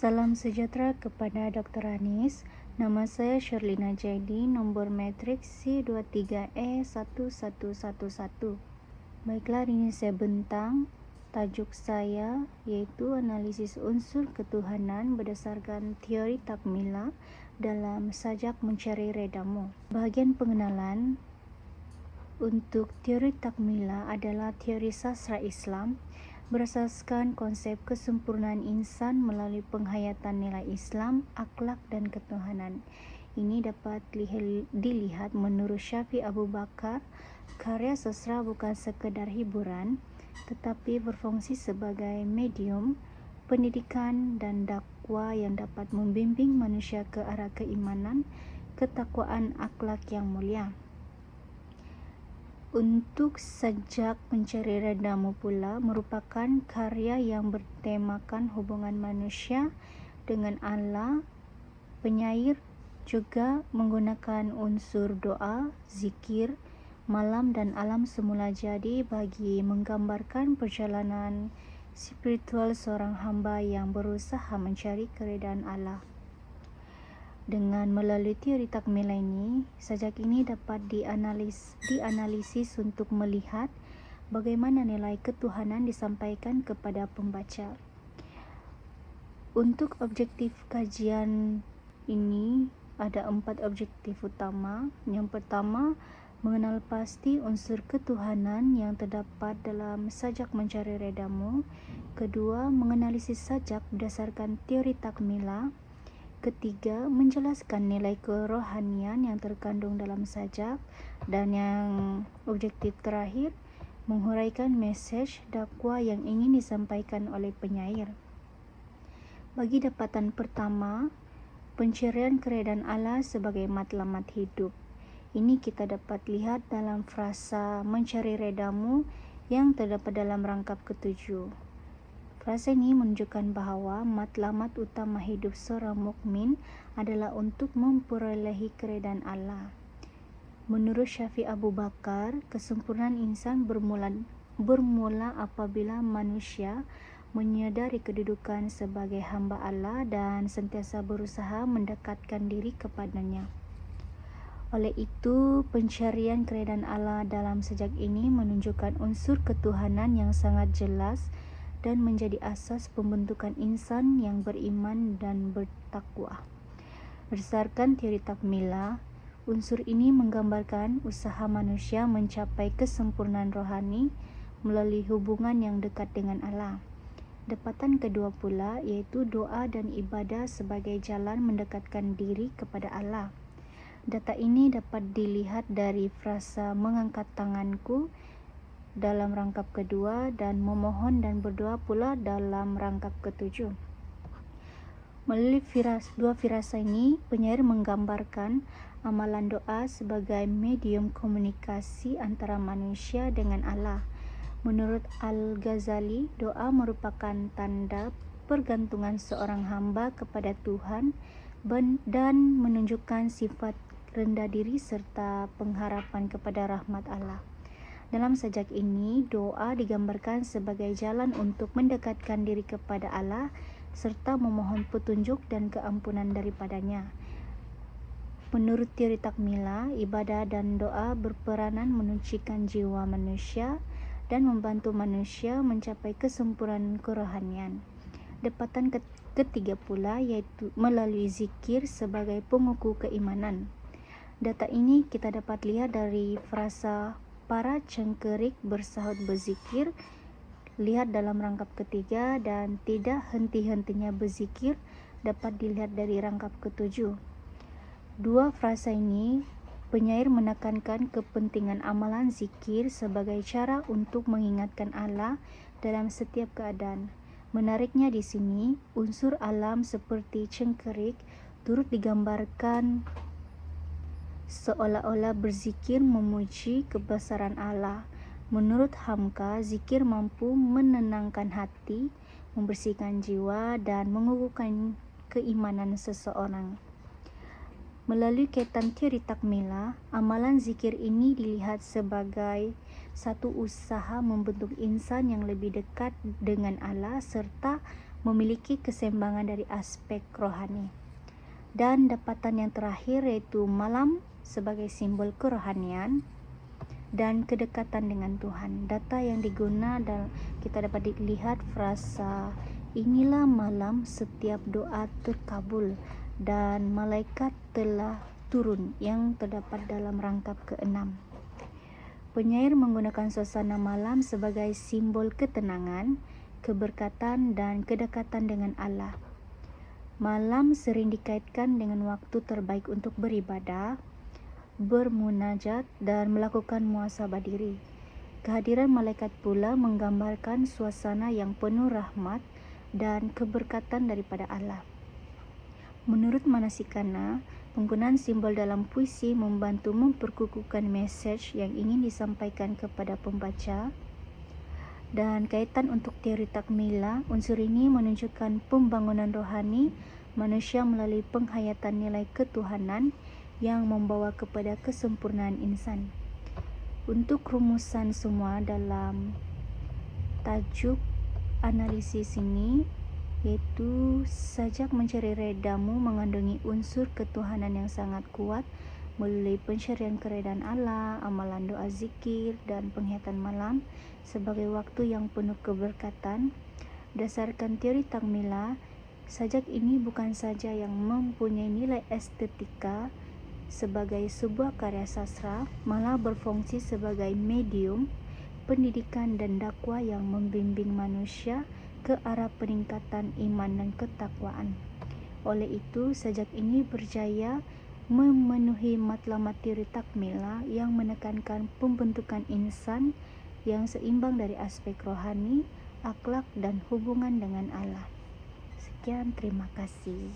Salam sejahtera kepada Dr. Anis. Nama saya Sherlina Jaidi, nombor matrik C23E1111. Baiklah, ini saya bentang. Tajuk saya yaitu analisis unsur ketuhanan berdasarkan teori takmila dalam sajak mencari redamu. Bahagian pengenalan untuk teori takmila adalah teori sastra Islam berasaskan konsep kesempurnaan insan melalui penghayatan nilai Islam, akhlak dan ketuhanan. Ini dapat dilihat menurut Syafi'i Abu Bakar, karya sastra bukan sekedar hiburan, tetapi berfungsi sebagai medium pendidikan dan dakwah yang dapat membimbing manusia ke arah keimanan, ketakwaan, akhlak yang mulia. Untuk sajak mencari redamu pula merupakan karya yang bertemakan hubungan manusia dengan Allah. Penyair juga menggunakan unsur doa, zikir, malam dan alam semula jadi bagi menggambarkan perjalanan spiritual seorang hamba yang berusaha mencari keredaan Allah. Dengan melalui teori takmila ini, sajak ini dapat dianalisis untuk melihat bagaimana nilai ketuhanan disampaikan kepada pembaca. Untuk objektif kajian ini ada 4 objektif utama. Yang pertama, mengenal pasti unsur ketuhanan yang terdapat dalam sajak mencari redamu. Kedua, menganalisis sajak berdasarkan teori takmila. Ketiga, menjelaskan nilai kerohanian yang terkandung dalam sajak. Dan yang objektif terakhir, menghuraikan mesej dakwah yang ingin disampaikan oleh penyair. Bagi dapatan pertama, pencarian keredaan Allah sebagai matlamat hidup. Ini kita dapat lihat dalam frasa mencari redamu yang terdapat dalam rangkap ketujuh. Frasa ini menunjukkan bahawa matlamat utama hidup seorang mukmin adalah untuk memperolehi keredaan Allah. Menurut Syafi'i Abu Bakar, kesempurnaan insan bermula apabila manusia menyadari kedudukan sebagai hamba Allah dan sentiasa berusaha mendekatkan diri kepadanya. Oleh itu, pencarian keredaan Allah dalam sajak ini menunjukkan unsur ketuhanan yang sangat jelas dan menjadi asas pembentukan insan yang beriman dan bertakwa. Berdasarkan teori takmila, unsur ini menggambarkan usaha manusia mencapai kesempurnaan rohani melalui hubungan yang dekat dengan Allah. Dapatan kedua pula iaitu doa dan ibadah sebagai jalan mendekatkan diri kepada Allah. Data ini dapat dilihat dari frasa mengangkat tanganku dalam rangkap kedua dan memohon dan berdoa pula dalam rangkap ketujuh. Melalui dua firasa ini, penyair menggambarkan amalan doa sebagai medium komunikasi antara manusia dengan Allah. Menurut Al-Ghazali, doa merupakan tanda pergantungan seorang hamba kepada Tuhan dan menunjukkan sifat rendah diri serta pengharapan kepada rahmat Allah. Dalam sajak ini, doa digambarkan sebagai jalan untuk mendekatkan diri kepada Allah serta memohon petunjuk dan keampunan daripadanya. Menurut teori takmila, ibadah dan doa berperanan menyucikan jiwa manusia dan membantu manusia mencapai kesempurnaan kerohanian. Dapatan ketiga pula yaitu melalui zikir sebagai pengukuh keimanan. Data ini kita dapat lihat dari frasa para cengkerik bersahut berzikir, lihat dalam rangkap ketiga, dan tidak henti-hentinya berzikir dapat dilihat dari rangkap ketujuh. Dua frasa ini, penyair menekankan kepentingan amalan zikir sebagai cara untuk mengingatkan Allah dalam setiap keadaan. Menariknya di sini, unsur alam seperti cengkerik turut digambarkan seolah-olah berzikir memuji kebesaran Allah. Menurut Hamka, zikir mampu menenangkan hati, membersihkan jiwa, dan mengukuhkan keimanan seseorang. Melalui kaitan teori takmila, amalan zikir ini dilihat sebagai satu usaha membentuk insan yang lebih dekat dengan Allah serta memiliki keseimbangan dari aspek rohani. Dan dapatan yang terakhir yaitu malam sebagai simbol kerohanian dan kedekatan dengan Tuhan. Data yang diguna dan kita dapat dilihat frasa inilah malam setiap doa terkabul dan malaikat telah turun yang terdapat dalam rangkap ke-6. Penyair menggunakan suasana malam sebagai simbol ketenangan, keberkatan dan kedekatan dengan Allah. Malam sering dikaitkan dengan waktu terbaik untuk beribadah, bermunajat dan melakukan muhasabah diri. Kehadiran malaikat pula menggambarkan suasana yang penuh rahmat dan keberkatan daripada Allah. Menurut Manasikana, penggunaan simbol dalam puisi membantu memperkukuhkan mesej yang ingin disampaikan kepada pembaca. Dan kaitan untuk teori takmila, unsur ini menunjukkan pembangunan rohani manusia melalui penghayatan nilai ketuhanan yang membawa kepada kesempurnaan insan. Untuk rumusan semua dalam tajuk analisis ini, yaitu sajak mencari redamu mengandungi unsur ketuhanan yang sangat kuat melalui pencarian keredaan Allah, amalan doa zikir, dan penghayatan malam sebagai waktu yang penuh keberkatan. Berdasarkan teori takmila, sajak ini bukan saja yang mempunyai nilai estetika sebagai sebuah karya sastra, malah berfungsi sebagai medium pendidikan dan dakwah yang membimbing manusia ke arah peningkatan iman dan ketakwaan. Oleh itu, sajak ini berjaya memenuhi matlamat teori takmila yang menekankan pembentukan insan yang seimbang dari aspek rohani, akhlak, dan hubungan dengan Allah. Sekian, terima kasih.